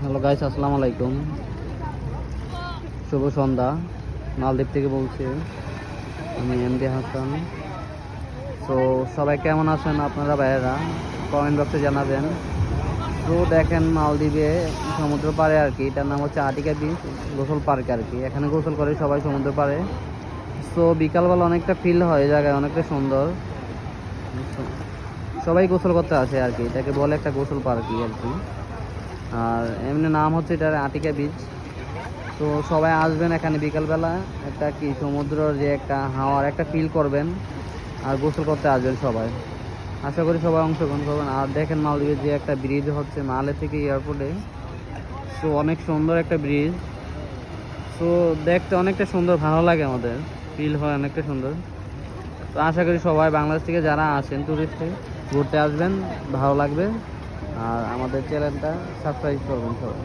Hello guys, আসসালামু আলাইকুম। শুভ সন্ধ্যা। মালদ্বীপ থেকে বলছি আমি এমডি হাসান। তো সবাই কেমন আছেন আপনারা ভাইয়েরা? কমেন্ট বক্সে জানাবেন। তো দেখেন মালদ্বীপে সমুদ্র পাড়ে আর কি, এটার নাম হচ্ছে আটিকা বিচ গোসল পার্ক আর কি। এখানে গোসল করে সবাই সমুদ্র পাড়ে। তো বিকালবেলা অনেকটা ফিল হয়, জায়গায় অনেকটা সুন্দর। সবাই গোসল করতে আসে আর কি, এটাকে বলে একটা গোসল পার্কই আর কি। আর এমনি নাম হচ্ছে এটার আটিকা বিচ। তো সবাই আসবেন এখানে বিকালবেলা, একটা কি সমুদ্রের যে একটা হাওয়ার একটা ফিল করবেন আর গোসল করতে আসবেন সবাই। আশা করি সবাই অংশগ্রহণ করবেন। আর দেখেন মালদ্বীপের যে একটা ব্রিজ হচ্ছে মালে থেকে এয়ারপোর্টে, তো অনেক সুন্দর একটা ব্রিজ। তো দেখতে অনেকটা সুন্দর, ভালো লাগে, আমাদের ফিল হয় অনেকটা সুন্দর। তো আশা করি সবাই বাংলাদেশ থেকে যারা আসেন টুরিস্টে ঘুরতে আসবেন, ভালো লাগবে। আর আমাদের চ্যানেলটা সাবস্ক্রাইব করবেন সবাই।